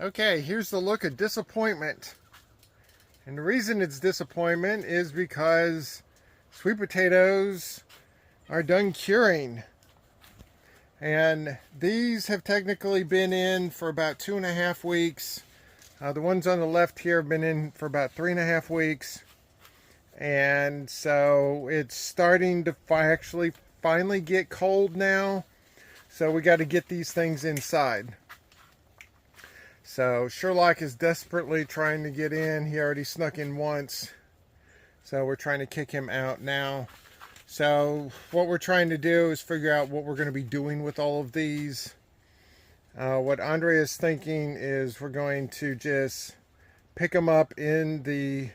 Okay, here's the look of disappointment. And the reason it's disappointment is because sweet potatoes are done curing. And these have technically been in for about 2.5 weeks. The ones on the left here have been in for about 3.5 weeks. And so it's starting to actually finally get cold now. So we got to get these things inside. So Sherlock is desperately trying to get in. He already snuck in once. So we're trying to kick him out now. So what we're trying to do is figure out what we're going to be doing with all of these. What Andrea is thinking is we're going to just pick them up in the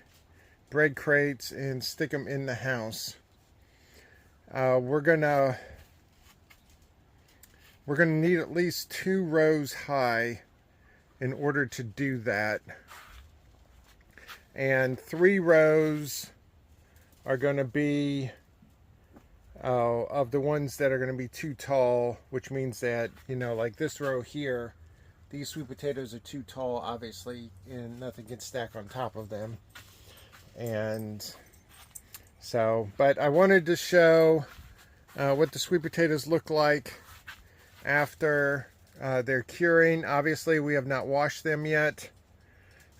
bread crates and stick them in the house. We're gonna need at least 2 rows high in order to do that, and 3 rows are going to be of the ones that are going to be too tall, which means that, you know, like this row here, these sweet potatoes are too tall, obviously, and nothing can stack on top of them. And so, but I wanted to show what the sweet potatoes look like after they're curing. Obviously, we have not washed them yet,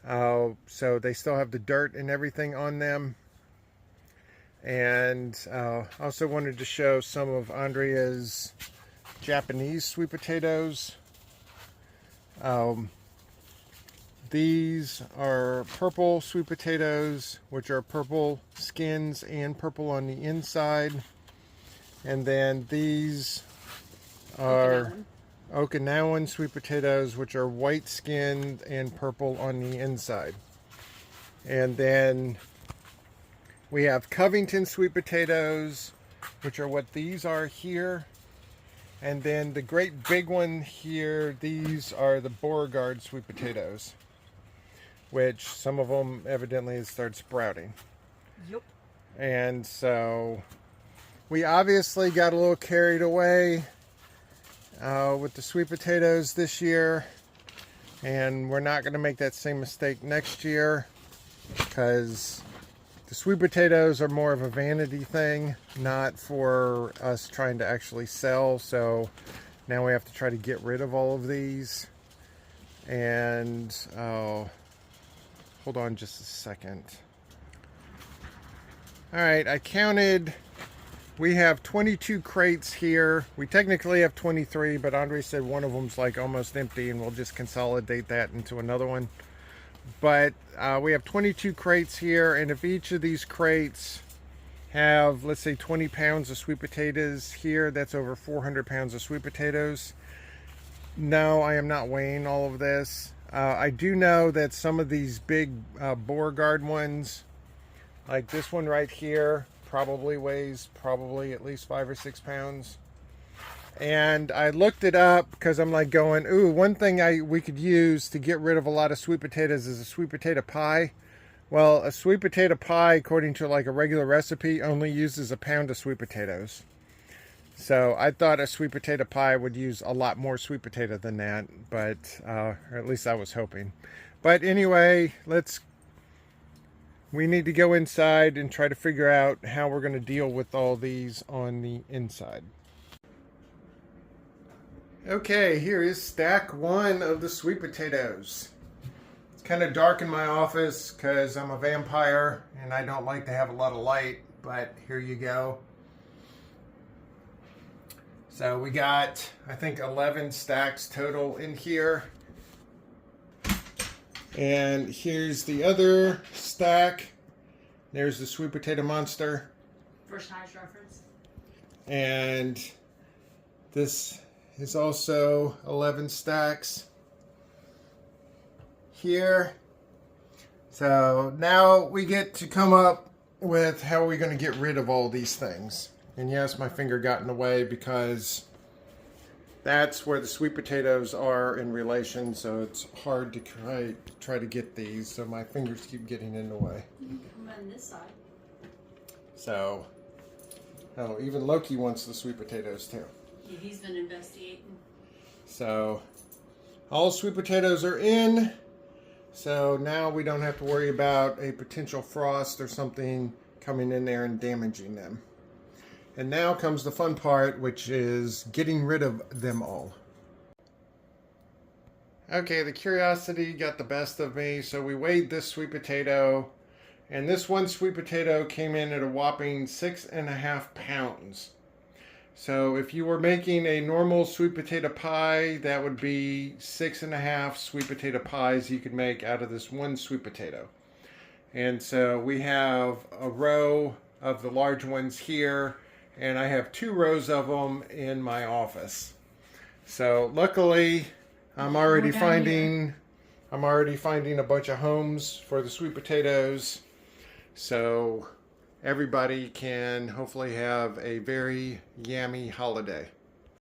so they still have the dirt and everything on them. And also wanted to show some of Andrea's Japanese sweet potatoes. These are purple sweet potatoes, which are purple skins and purple on the inside. And then these are Okinawan sweet potatoes, which are white skinned and purple on the inside. And then we have Covington sweet potatoes, which are what these are here. And then the great big one here, these are the Beauregard sweet potatoes, which some of them evidently have started sprouting. Yep. And so we obviously got a little carried away with the sweet potatoes this year, and we're not going to make that same mistake next year, because the sweet potatoes are more of a vanity thing, not for us trying to actually sell. So now we have to try to get rid of all of these. And hold on just a second. All right, I counted. We have 22 crates here. We technically have 23, but Andre said one of them's like almost empty, and we'll just consolidate that into another one. But we have 22 crates here, and if each of these crates have, let's say, 20 pounds of sweet potatoes here, that's over 400 pounds of sweet potatoes. No, I am not weighing all of this. I do know that some of these big Beauregard ones, like this one right here, probably weighs at least 5 or 6 pounds. And I looked it up because I'm like going, ooh, one thing we could use to get rid of a lot of sweet potatoes is a sweet potato pie. Well, a sweet potato pie, according to like a regular recipe, only uses a pound of sweet potatoes. So I thought a sweet potato pie would use a lot more sweet potato than that, but or at least I was hoping. But anyway, we need to go inside and try to figure out how we're going to deal with all these on the inside. Okay, here is stack 1 of the sweet potatoes. It's kind of dark in my office because I'm a vampire and I don't like to have a lot of light, but here you go. So we got, I think, 11 stacks total in here. And here's the other stack. There's the sweet potato monster. First highest reference. And this is also 11 stacks here. So now we get to come up with how are we going to get rid of all these things. And yes, my finger got in the way because that's where the sweet potatoes are in relation, so it's hard to try to get these, so my fingers keep getting in the way. You can come on this side. So, oh, even Loki wants the sweet potatoes too. Yeah, he's been investigating. So, All sweet potatoes are in. So now we don't have to worry about a potential frost or something coming in there and damaging them. And now comes the fun part, which is getting rid of them all. Okay, the curiosity got the best of me, so we weighed this sweet potato, and this one sweet potato came in at a whopping 6.5 pounds. So if you were making a normal sweet potato pie, that would be 6.5 sweet potato pies you could make out of this one sweet potato. And so we have a row of the large ones here, and I have 2 rows of them in my office. So luckily, I'm already finding a bunch of homes for the sweet potatoes. So everybody can hopefully have a very yummy holiday.